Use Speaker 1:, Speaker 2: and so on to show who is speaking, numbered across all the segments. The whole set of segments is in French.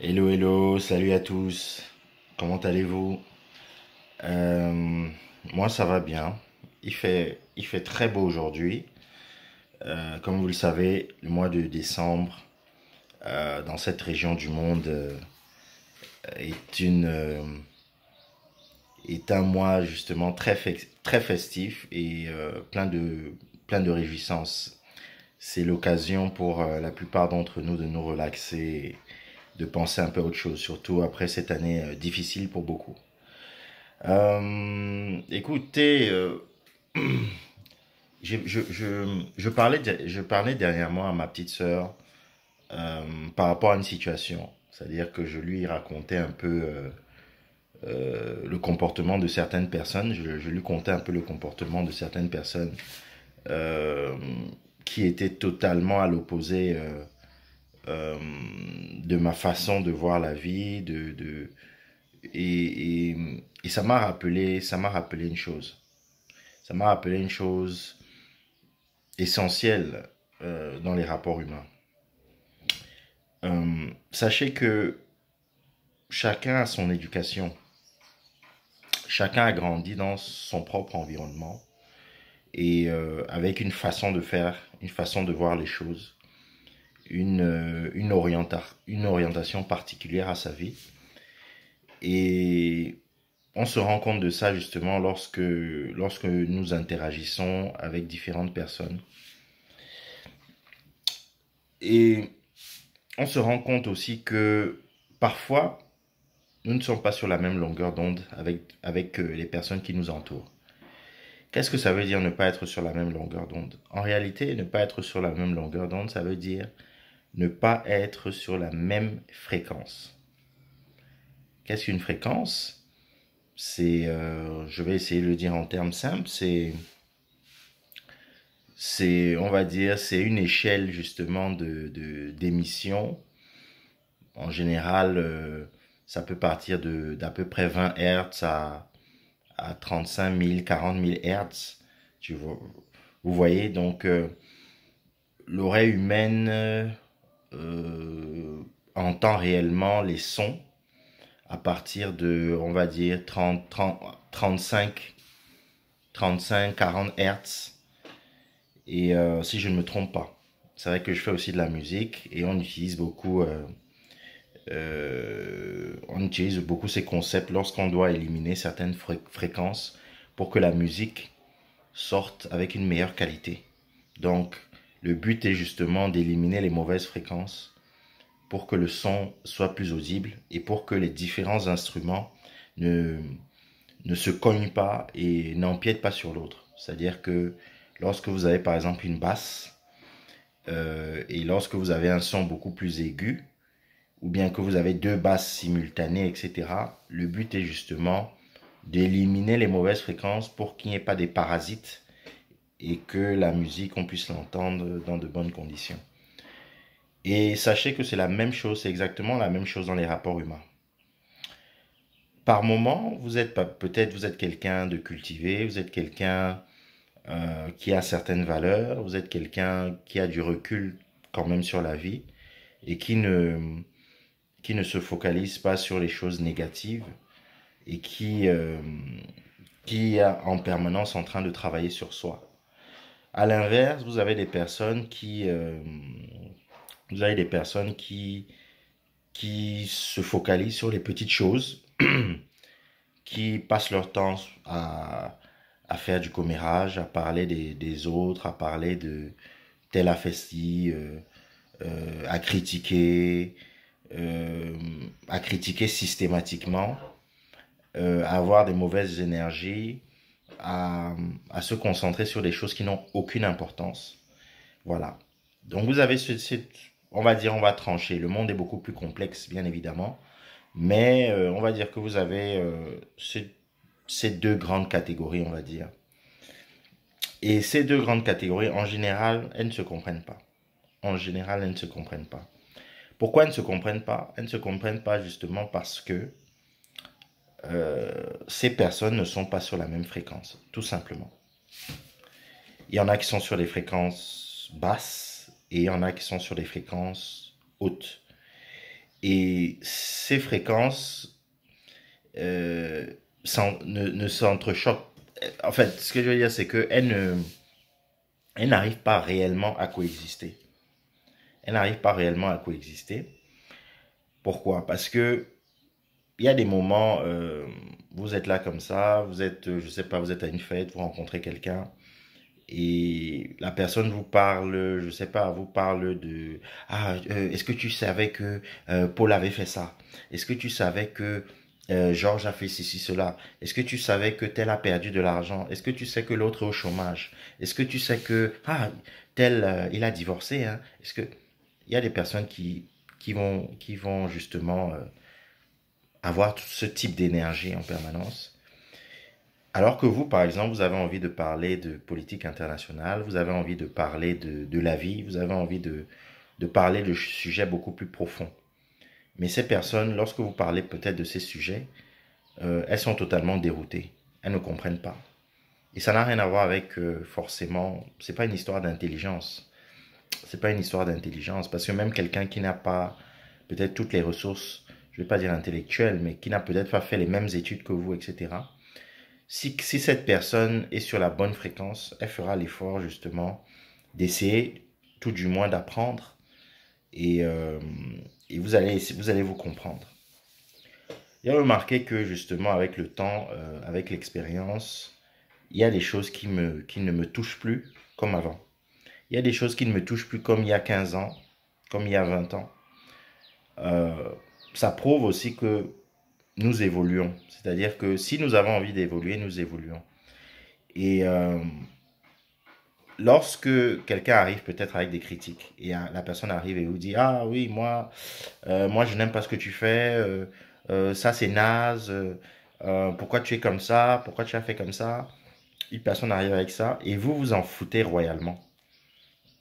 Speaker 1: Hello, hello, salut à tous. Comment allez-vous? Euh, Moi, ça va bien. Il fait très beau aujourd'hui. Comme vous le savez, le mois de décembre, dans cette région du monde, est est un mois justement très festif et plein de réjouissances. C'est l'occasion pour la plupart d'entre nous de nous relaxer, de penser un peu à autre chose, surtout après cette année difficile pour beaucoup. Écoutez, je parlais dernièrement à ma petite sœur par rapport à une situation. C'est-à-dire que je lui racontais un peu le comportement de certaines personnes. Je lui contais un peu le comportement de certaines personnes euh, qui étaient totalement à l'opposé euh, de ma façon de voir la vie, et ça m'a rappelé une chose. Ça m'a rappelé une chose essentielle dans les rapports humains. Sachez que chacun a son éducation, chacun a grandi dans son propre environnement et avec une façon de faire, une façon de voir les choses, une orientation particulière à sa vie. Et on se rend compte de ça justement lorsque nous interagissons avec différentes personnes. Et on se rend compte aussi que parfois, nous ne sommes pas sur la même longueur d'onde avec les personnes qui nous entourent. Qu'est-ce que ça veut dire ne pas être sur la même longueur d'onde? En réalité, ne pas être sur la même longueur d'onde, ça veut dire ne pas être sur la même fréquence. Qu'est-ce qu'une fréquence? Je vais essayer de le dire en termes simples, on va dire, c'est une échelle justement d'émission. En général, ça peut partir d'à peu près 20 Hertz à 35 000, 40 000 Hertz. Tu vois, vous voyez, donc l'oreille humaine entend réellement les sons à partir de, on va dire, 35, 40 Hertz. Et si je ne me trompe pas. C'est vrai que je fais aussi de la musique et on utilise beaucoup ces concepts lorsqu'on doit éliminer certaines fréquences pour que la musique sorte avec une meilleure qualité. Donc, le but est justement d'éliminer les mauvaises fréquences pour que le son soit plus audible et pour que les différents instruments ne, ne se cognent pas et n'empiètent pas sur l'autre. C'est-à-dire que lorsque vous avez par exemple une basse et lorsque vous avez un son beaucoup plus aigu, ou bien que vous avez deux basses simultanées, etc., le but est justement d'éliminer les mauvaises fréquences pour qu'il n'y ait pas des parasites et que la musique, on puisse l'entendre dans de bonnes conditions. Et sachez que c'est la même chose, c'est exactement la même chose dans les rapports humains. Par moment, peut-être vous êtes quelqu'un de cultivé, vous êtes quelqu'un qui a certaines valeurs, vous êtes quelqu'un qui a du recul quand même sur la vie et qui ne se focalise pas sur les choses négatives et qui est en permanence en train de travailler sur soi. À l'inverse, vous avez des personnes qui se focalisent sur les petites choses, qui passent leur temps à faire du commérage, à parler des autres, à parler de tel a fait ci, euh, à critiquer systématiquement, à avoir des mauvaises énergies, à se concentrer sur des choses qui n'ont aucune importance. Voilà. Donc vous avez on va dire, on va trancher. Le monde est beaucoup plus complexe, bien évidemment. Mais on va dire que vous avez ces deux grandes catégories, on va dire. Et ces deux grandes catégories, en général, elles ne se comprennent pas. En général, elles ne se comprennent pas. Pourquoi elles ne se comprennent pas? Elles ne se comprennent pas justement parce que ces personnes ne sont pas sur la même fréquence, tout simplement. Il y en a qui sont sur des fréquences basses et il y en a qui sont sur des fréquences hautes. Et Et ces fréquences ne s'entrechoquent. En fait, ce que je veux dire, c'est qu'elles n'arrivent pas réellement à coexister. Elles n'arrivent pas réellement à coexister. Pourquoi? Parce que il y a des moments, vous êtes là comme ça, vous êtes, je sais pas, vous êtes à une fête, vous rencontrez quelqu'un, et la personne vous parle, je sais pas, vous parle de, ah, est-ce que tu savais que Paul avait fait ça? Est-ce que tu savais que Georges a fait ceci, cela? Est-ce que tu savais que tel a perdu de l'argent? Est-ce que tu sais que l'autre est au chômage? Est-ce que tu sais que, ah, tel, il a divorcé, hein? Est-ce que, il y a des personnes qui vont justement avoir tout ce type d'énergie en permanence. Alors que vous, par exemple, vous avez envie de parler de politique internationale, vous avez envie de parler de la vie, vous avez envie de parler de sujets beaucoup plus profonds. Mais ces personnes, lorsque vous parlez peut-être de ces sujets, elles sont totalement déroutées. Elles ne comprennent pas. Et ça n'a rien à voir avec forcément, c'est pas une histoire d'intelligence. C'est pas une histoire d'intelligence parce que même quelqu'un qui n'a pas peut-être toutes les ressources, je vais pas dire intellectuelles, mais qui n'a peut-être pas fait les mêmes études que vous, etc. Si cette personne est sur la bonne fréquence, elle fera l'effort justement d'essayer tout du moins d'apprendre et, euh, et vous allez vous comprendre. J'ai remarqué que justement avec le temps, avec l'expérience, il y a des choses qui ne me touchent plus comme avant. Il y a des choses qui ne me touchent plus comme il y a 15 ans, comme il y a 20 ans. Euh, Ça prouve aussi que nous évoluons. C'est-à-dire que si nous avons envie d'évoluer, nous évoluons. Et lorsque quelqu'un arrive peut-être avec des critiques, et la personne arrive et vous dit, ah oui, moi je n'aime pas ce que tu fais, ça c'est naze, pourquoi tu es comme ça, pourquoi tu as fait comme ça. Une personne arrive avec ça, et vous vous en foutez royalement.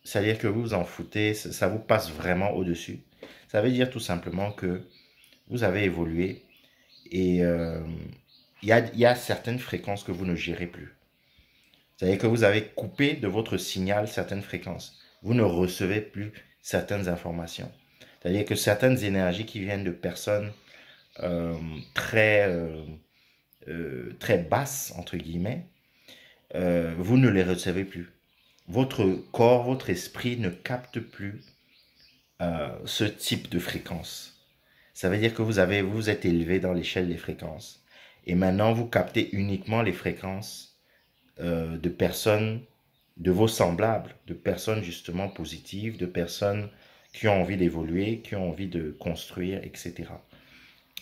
Speaker 1: C'est-à-dire que vous vous en foutez, ça vous passe vraiment au-dessus. Ça veut dire tout simplement que vous avez évolué et il y a certaines fréquences que vous ne gérez plus. C'est-à-dire que vous avez coupé de votre signal certaines fréquences. Vous ne recevez plus certaines informations. C'est-à-dire que certaines énergies qui viennent de personnes euh, très, très basses, entre guillemets, vous ne les recevez plus. Votre corps, votre esprit ne capte plus ce type de fréquence. Ça veut dire que vous êtes élevé dans l'échelle des fréquences. Et maintenant, vous captez uniquement les fréquences de personnes, de vos semblables, de personnes justement positives, de personnes qui ont envie d'évoluer, qui ont envie de construire, etc.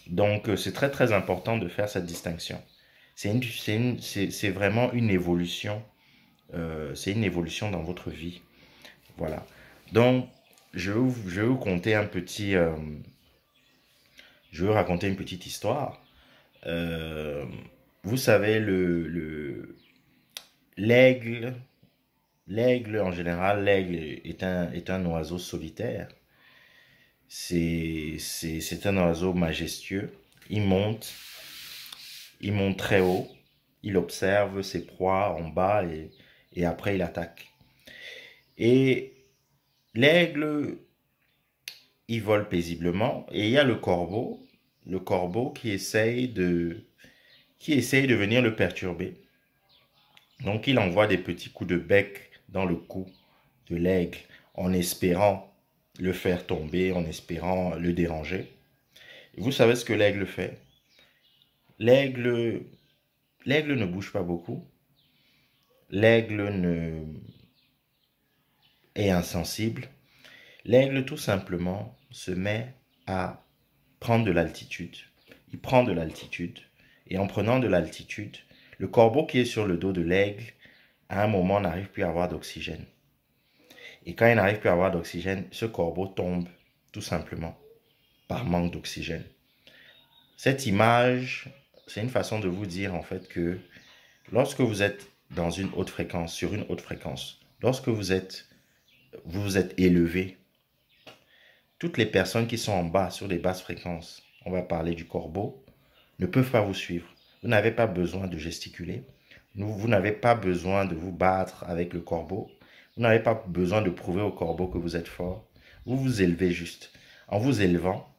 Speaker 1: Donc, c'est très très important de faire cette distinction. C'est vraiment une évolution. C'est une évolution dans votre vie. Voilà. Donc, je vais vous conter un petit, je vais vous raconter une petite histoire. Euh, Vous savez, l'aigle, l'aigle en général, l'aigle est un oiseau solitaire. C'est un oiseau majestueux. Il monte, il monte très haut. Il observe ses proies en bas et après il attaque. Et l'aigle, il vole paisiblement. Et il y a le corbeau qui essaye de venir le perturber. Donc il envoie des petits coups de bec dans le cou de l'aigle en espérant le faire tomber, en espérant le déranger. Et vous savez ce que l'aigle fait? L'aigle, l'aigle ne bouge pas beaucoup. L'aigle ne est insensible. L'aigle tout simplement se met à prendre de l'altitude. Il prend de l'altitude et en prenant de l'altitude, le corbeau qui est sur le dos de l'aigle, à un moment, n'arrive plus à avoir d'oxygène. Et quand il n'arrive plus à avoir d'oxygène, ce corbeau tombe tout simplement par manque d'oxygène. Cette image, c'est une façon de vous dire en fait que lorsque vous êtes dans une haute fréquence, sur une haute fréquence, lorsque vous êtes élevé, toutes les personnes qui sont en bas, sur les basses fréquences, on va parler du corbeau, ne peuvent pas vous suivre. Vous n'avez pas besoin de gesticuler. Vous n'avez pas besoin de vous battre avec le corbeau. Vous n'avez pas besoin de prouver au corbeau que vous êtes fort. Vous vous élevez juste. En vous élevant,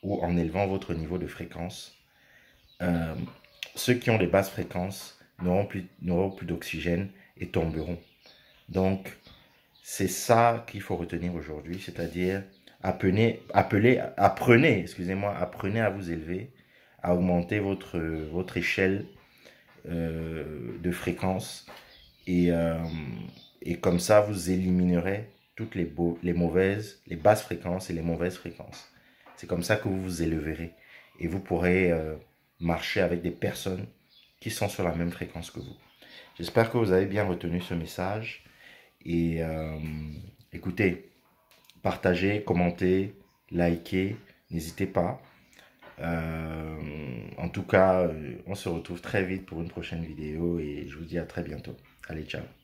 Speaker 1: ou en élevant votre niveau de fréquence. Euh, Ceux qui ont les basses fréquences n'auront plus d'oxygène et tomberont. Donc, c'est ça qu'il faut retenir aujourd'hui, c'est-à-dire apprenez à vous élever, à augmenter votre échelle de fréquence et, euh, et comme ça, vous éliminerez toutes les mauvaises, les basses fréquences et les mauvaises fréquences. C'est comme ça que vous vous élèverez et vous pourrez marcher avec des personnes qui sont sur la même fréquence que vous. J'espère que vous avez bien retenu ce message et écoutez, partagez, commentez, likez, n'hésitez pas. En tout cas, on se retrouve très vite pour une prochaine vidéo et je vous dis à très bientôt. Allez, ciao.